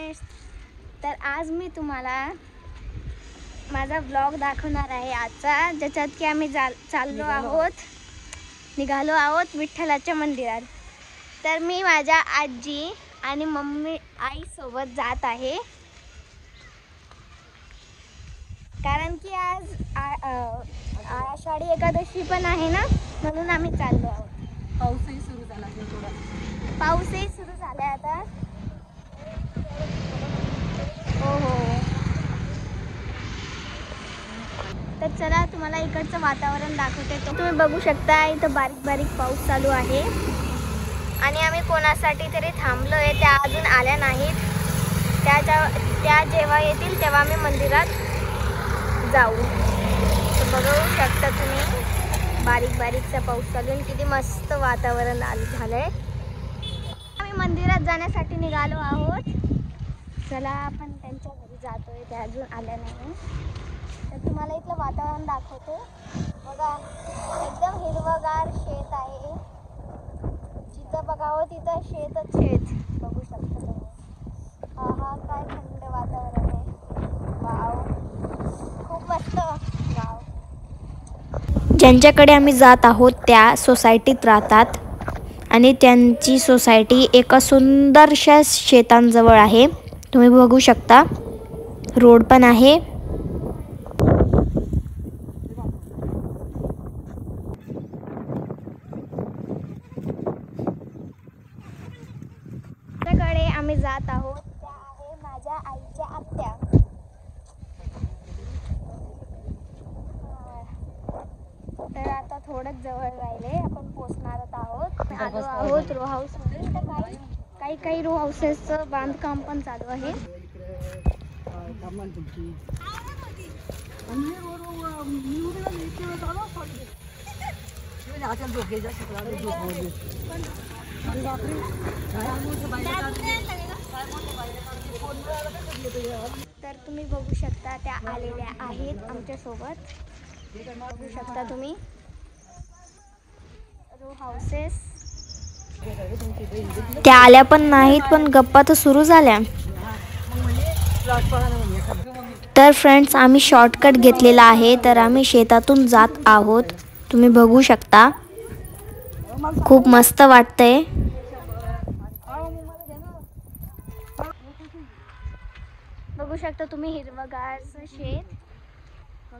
गणेश. तर आज मी तुम्हाला माझा ब्लॉग दाखवणार आहे आजचा, ज्याच्यात की आम्ही निघालो आहोत विठ्ठलाच्या मंदिरात. तर मी माझ्या आजी आणि मम्मी आई सोबत जात आहे, कारण की आज आषाढी एकादशी पण आहे ना, म्हणून आम्ही चाललो आहोत. पाऊसही सुरू झाला आहे, पाऊसही सुरू झाला आता. हो. तर चला तुम्हाला इकडचं वातावरण दाखवते. तुम्ही बघू शकता इथं बारीक बारीक पाऊस चालू आहे आणि आम्ही कोणासाठी तरी थांबलो आहे. त्या अजून आल्या नाहीत. त्या जेव्हा येतील तेव्हा आम्ही मंदिरात जाऊ. तर बघू शकता तुम्ही बारीक बारीकचा पाऊस चालू आहे. किती मस्त वातावरण झालंय. आम्ही मंदिरात जाण्यासाठी निघालो आहोत. चला आपण त्यांच्या घरी जातोय, त्या अजून आल्या नाही. तर तुम्हाला इथलं वातावरण दाखवते. बघा एकदम हिरवगार शेत आहे. जिथं बघावं तिथं शेतच शेत. बघू शकता तुम्ही. हा काय थंड वातावरण आहे. वाव, खूप मस्त. वाव. ज्यांच्याकडे आम्ही जात आहोत त्या सोसायटीत राहतात आणि त्यांची सोसायटी एका सुंदरशा शेतांजवळ आहे. तुम्ही बघू शकता रोड पण आहे. त्याकडे आम्ही जात आहोत. त्या आहे माझ्या आईच्या आत्या. तर आता थोडंच जवळ राहिले, आपण पोचणारच आहोत. आलो आहोत रो हाऊस मध्ये. तर काही रो हाऊसेसचं बांधकाम पण चालू आहे. तर तुम्ही बघू शकता त्या आलेल्या आहेत आमच्या सोबत. बघू शकता तुम्ही रो हाऊसेस. त्या आल्या पण नाहीत, पण गप्पा तर सुरू झाल्या. तर फ्रेंड्स, आम्ही शॉर्टकट घेतलेला आहे. तर आम्ही शेतातून जात आहोत. तुम्ही बघू शकता खूप मस्त वाटतंय. बघू शकता तुम्ही हिरवगारचं शेत,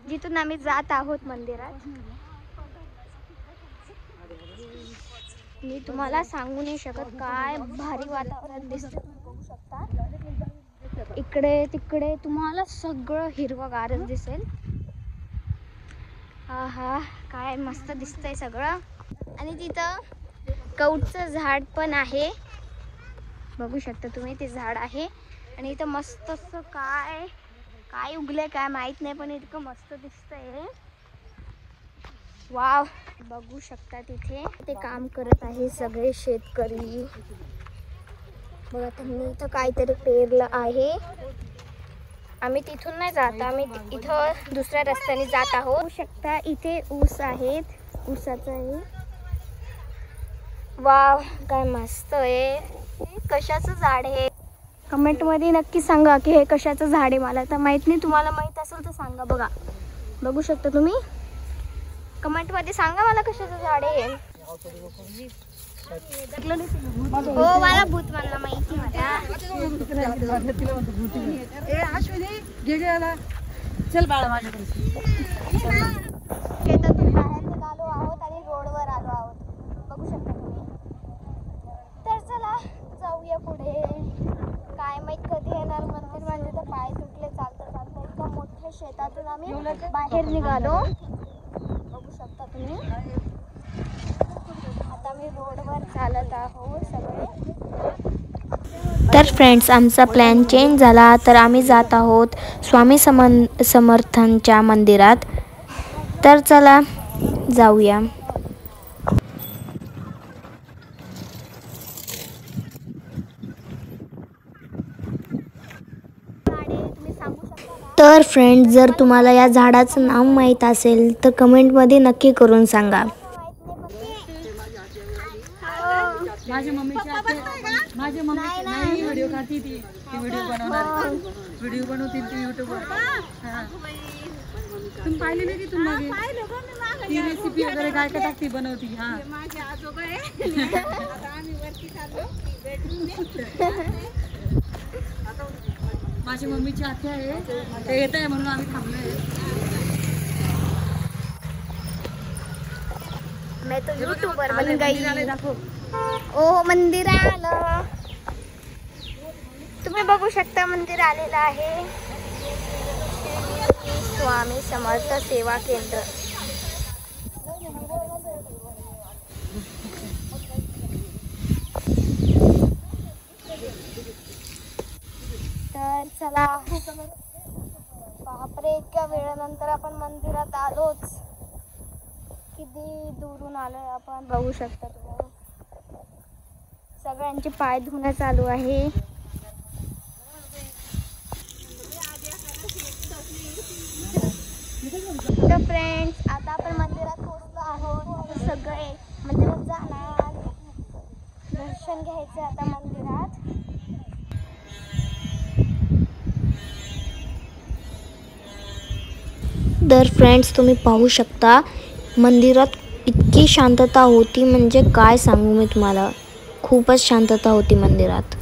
जिथून आम्ही जात आहोत मंदिरात. मी तुम्हाला सांगू नाही शकत काय भारी वातावरण दिसतं. बघू शकता इकडे तिकडे तुम्हाला सगळं हिरवगारच दिसेल. हा काय मस्त दिसतंय सगळं. आणि तिथं कौटचं झाड पण आहे. बघू शकता तुम्ही ते झाड आहे. आणि इथं मस्त असं काय उगलंय काय माहित नाही, पण इतकं मस्त दिसतंय. वाव. बघू शकता तिथे ते काम करत आहे सगळे शेतकरी. बघा त्यांनी इथं काहीतरी पेरलं आहे. आम्ही तिथून नाही जात, आम्ही इथं दुसऱ्या रस्त्याने जात आहोत. बघू शकता इथे ऊस आहेत, ऊसाचं आहे. वाव काय मस्त आहे. कशाचं झाड आहे कमेंटमध्ये नक्की सांगा की हे कशाचं झाड आहे. मला तर माहित नाही, तुम्हाला माहित असेल तर सांगा. बघू शकता तुम्ही कमेंटमध्ये सांगा मला कशाचं झाड आहे. हो मला भूत म्हणला माहिती चल बाळा माझ्याकडे. शेतातून बाहेर निघालो आहोत आणि रोडवर आलो आहोत. बघू शकता तुम्ही. तर चला जाऊया पुढे. काय माहित कधी येणार मंदिर. म्हणजे तर पाय तुटले चालता इतका मोठ्या शेतातून आम्ही बाहेर निघालो. बघू शकता तुम्ही. आता मी रोडवर चालत आहोत सगळे. तर फ्रेंड्स, आमचा प्लॅन चेंज झाला. तर आम्ही जात आहोत स्वामी समर्थांच्या मंदिरात. तर चला जाऊया. तर फ्रेंड्स, जर तुम्हाला या झाडाचं नाव माहीत असेल तर कमेंटमध्ये नक्की करून सांगा. माझ्या मम्मीची आत्या, माझ्या मम्मी नाही व्हिडिओ काढती ती व्हिडिओ बनवणार, व्हिडिओ बनवतील ती युट्यूबवर. तुम्ही पाहिले नाही की तुम्ही ती रेसिपी वगैरे काय काय टाकती बनवती. हा माझ्या मम्मीची आत्या आहे, ते येत आहे म्हणून आम्ही थांबलोय. मैं तो यूट्यूबर बन गई. दाखव. ओ मंदिर आलं, तुम्ही बघू शकता मंदिर आलेलं आहे. श्री स्वामी समर्थ सेवा केंद्र. तर चला, बापरे इतक्या वेळानंतर आपण मंदिरात आलोच. किती दूरून आलोय आपण, बघू शकता तुम्ही. सगळ्यांचे पाय धुणं चालू आहे. तर फ्रेंड्स, आता आपण मंदिरात पोहोचलो आहोत. सगळे मंदिरात जाणार, दर्शन घ्यायचं आता मंदिरात. तर फ्रेंड्स, तुम्ही पाहू शकता मंदिरात इतकी शांतता होती, म्हणजे काय सांगू मी तुम्हाला. खूपच शांतता होती मंदिरात.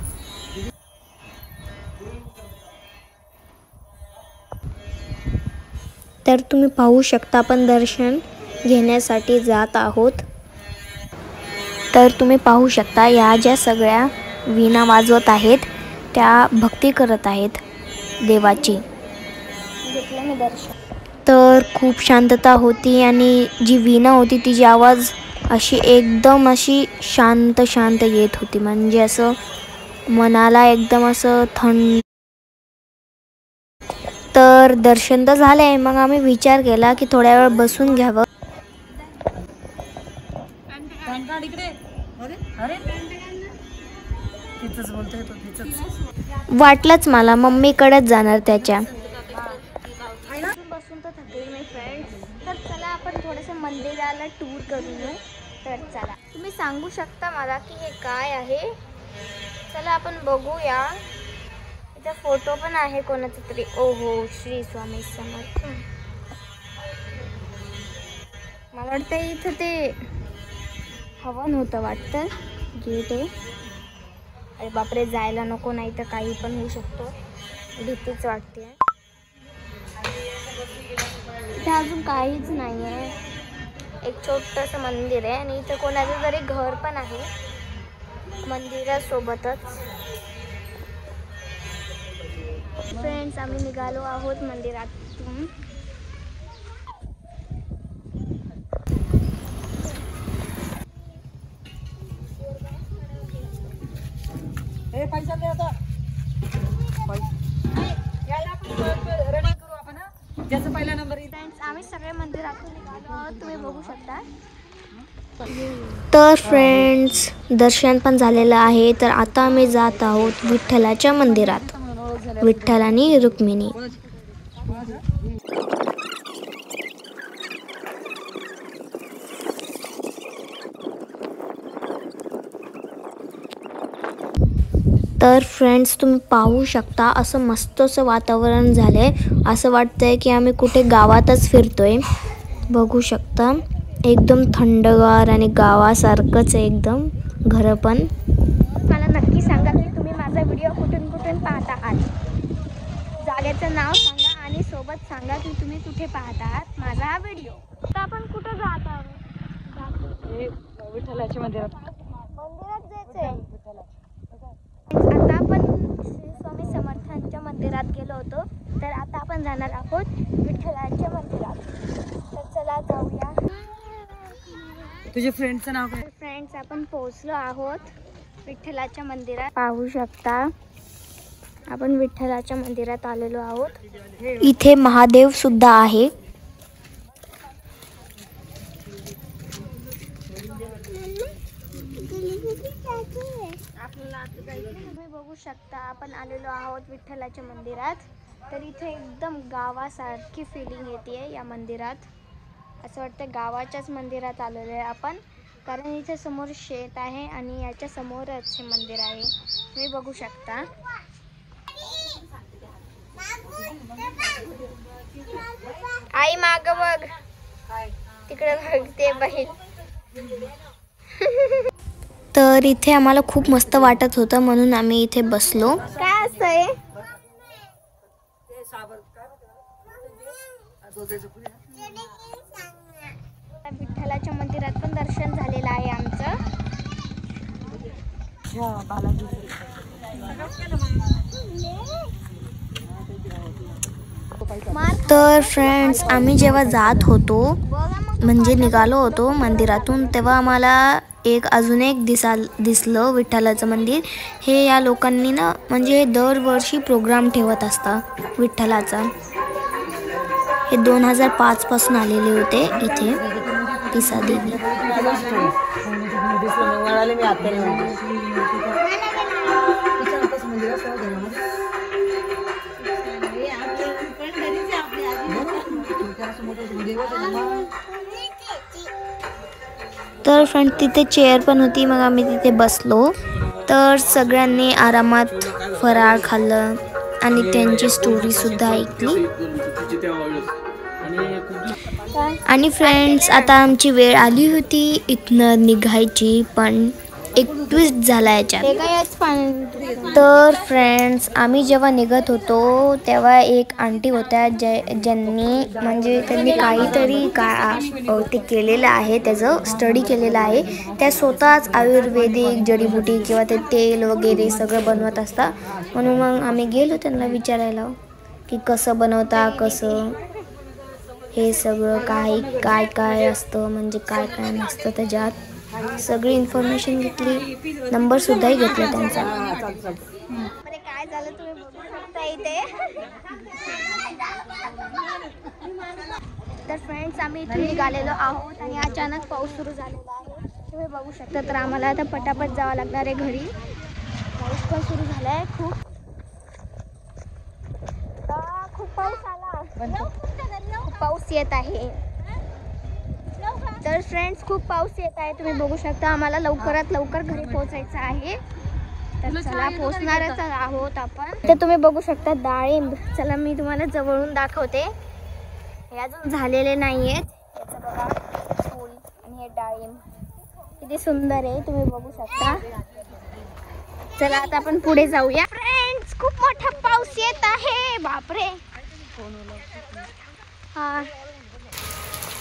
तर तुम्ही पाहू शकता आपण दर्शन घेण्यासाठी जात आहोत. तर तुम्ही पाहू शकता या ज्या सगळ्या वीणा वाजवत आहेत त्या भक्ती करत आहेत देवाची. घेतलं मी दर्शन. तर खूप शांतता होती आणि जी वीणा होती तिची आवाज अशी एकदम अशी शांत शांत येत होती, म्हणजे असं मनाला एकदम असं थंड. तर दर्शन तर झालंय, मग आम्ही विचार केला की थोड्या वेळ बसून घ्यावं. तिथंच बोलतोय तो, तिथंच. वाटलंच मला मम्मीकडेच जाणार त्याच्या. बसून तर थकले मी फ्रेंड्स. तर चला आपण थोडंसं मंदिराला टूर करून येऊ. तर चला, तुम्ही सांगू शकता मला की हे काय आहे? चला आपण बघूया. इथे फोटो पण आहे कोणाचा तरी. ओहो, श्री स्वामी समर्थ. मला वाटतं इथं ते हवन होतं वाटतं, गेट आहे. अरे बापरे, जायला नको, नाही तर काही पण होऊ शकतो. भीतीच वाटते. इथे अजून काहीच नाही आहे. एक छोटंसं मंदिर आहे आणि इथं कोणाचं तरी घर पण आहे मंदिरासोबतच. फ्रेंड्स, आम्ही निघालो आहोत मंदिरातून. पैसा दे आता. याला आपण रनिंग करू आपण. ज्याचा पहिला नंबर येईल. फ्रेंड्स, आम्ही सगळे मंदिरातून निघालो आहोत, तुम्ही बघू शकता. तर फ्रेंड्स, दर्शन पण झालेलं आहे. तर आता आम्ही जात आहोत विठ्ठलाच्या मंदिरात. विठ्ठल आणि रुक्मिणी. तर फ्रेंड्स, तुम्ही पाहू शकता असं मस्त असं वातावरण झालंय. असं वाटतंय की आम्ही कुठे गावातच फिरतोय. बघू शकता एकदम थंडगार आणि गावासारखंच आहे एकदम. घरं पण. मला नक्की सांगा की तुम्ही माझा व्हिडिओ कुठून कुठून पाहत आहात. जागेचं नाव सांगा आणि सोबत सांगा की तुम्ही कुठे पाहत आहात माझा हा व्हिडिओ. आता आपण कुठं जात आहोत? विठ्ठलाच्या मंदिरात. मंदिरात जायचंय. आता आपण श्री स्वामी समर्थांच्या मंदिरात गेलो होतो, तर आता आपण जाणार आहोत विठ्ठलाच्या मंदिरात. तर चला जाऊया. तुझ्या फ्रेंडचं नाव काय? फ्रेंड्स, आपण पोहोचलो आहोत विठ्ठलाच्या मंदिरात. पाहू शकता आपण विठ्ठलाच्या मंदिरात आलेलो आहोत. इथे महादेव सुद्धा आहे. तुम्ही बघू शकता आपण आलेलो आहोत विठ्ठलाच्या मंदिरात. तर इथे एकदम गावासारखी फिलिंग येते या मंदिरात. असं वाटतं गावाच्याच मंदिरात आलेलो आहे आपण. कारण इथे समोर शेत आहे आणि याच्या समोरच हे मंदिर आहे, तुम्ही बघू शकता. आई माग बघ, तिकडे बघ ते बैल. तर इथे आम्हाला खूप मस्त वाटत होतं म्हणून आम्ही इथे बसलो. काय असतंय? विठ्ठलाच्या मंदिरात पण दर्शन झालेलं आहे आमचं. तर फ्रेंड्स, आम्ही जेव्हा जात होतो म्हणजे निघालो होतो मंदिरातून, तेव्हा आम्हाला अजून एक दिसलं विठ्ठलाचं मंदिर. हे या लोकांनी ना म्हणजे दरवर्षी प्रोग्राम ठेवत असतात विठ्ठलाचा. हे 2005 पासून आलेले होते इथे पिसा देवी. तर फ्रेंड तिथे चेअर पण होती, मग आम्ही तिथे बसलो. तर सगळ्यांनी आरामात फराळ खाल्लं आणि त्यांची स्टोरी सुद्धा ऐकली. आणि फ्रेंड्स, आता आमची वेळ आली होती इथनं निघायची, पण एक ट्विस्ट झाला याच्यात. तर फ्रेंड्स, आम्ही जेव्हा निघत होतो तेव्हा एक आंटी होत्या त्यांनी काहीतरी ते केलेलं आहे, त्याचं स्टडी केलेलं आहे. त्या स्वतःच आयुर्वेदिक जडीबुटी किंवा ते तेल वगैरे सगळं बनवत असतात. म्हणून मग आम्ही गेलो त्यांना विचारायला की कसं बनवता, कसं हे सगळं काय काय असतं, म्हणजे काय काय नसतं त्याच्यात. सगळी इन्फॉर्मेशन घेतली, नंबर सुद्धा घेतला त्यांचा. काय झालं तुम्ही बघू शकता इथे. तर फ्रेंड्स, आम्ही इथे निघालेलो आहोत आणि अचानक पाऊस सुरू झालेला आहे, तुम्ही बघू शकता. तर आम्हाला आता पटापट जावं लागणार आहे घरी. पाऊस पण सुरू झाला आहे खूप पाऊस आला, खूप पाऊस येत आहे. तर फ्रेंड्स, खूप पाऊस येत आहे, तुम्ही बघू शकता. आम्हाला लवकरात लवकर घरी पोहोचायचं आहे. तर चला, पोहोचणारच आहोत आपण. ते तुम्ही बघू शकता डाळिंब. चला मी तुम्हाला जवळून दाखवते. हे अजून झालेले नाही आहेत. याचं बघा फूल आणि हे डाळिंब किती सुंदर आहे, तुम्ही बघू शकता. चला आता आपण पुढे जाऊया. फ्रेंड्स, खूप मोठा पाऊस येत आहे, बापरे. हा.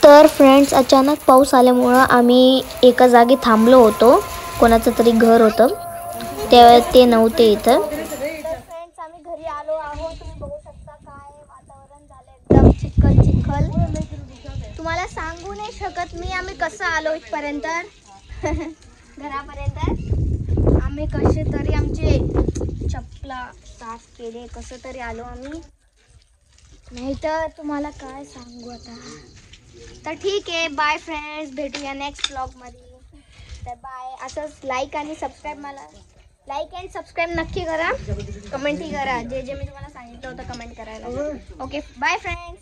तर फ्रेंड्स, अचानक पाऊस आल्यामुळं आम्ही एका जागी थांबलो होतो. कोणाचं तरी घर होतं, ते नव्हते इथं. फ्रेंड्स, आम्ही घरी आलो आहोत, तुम्ही बघू शकता. काय वातावरण झालं, एकदम चिखल चिखल. तुम्हाला सांगू नाही शकत मी आम्ही कसं आलो इथपर्यंत घरापर्यंत. आम्ही कसे तरी आमचे चपला साफ केले, कसं तरी आलो आम्ही. नाही तर तुम्हाला काय सांगू आता. तर ठीक आहे, बाय फ्रेंड्स, भेटूया नेक्स्ट ब्लॉगमध्ये. तर बाय. असंच लाईक आणि सबस्क्राईब नक्की करा, कमेंटही करा. जे मी तुम्हाला सांगितलं होतं कमेंट करायला. Okay, bye friends.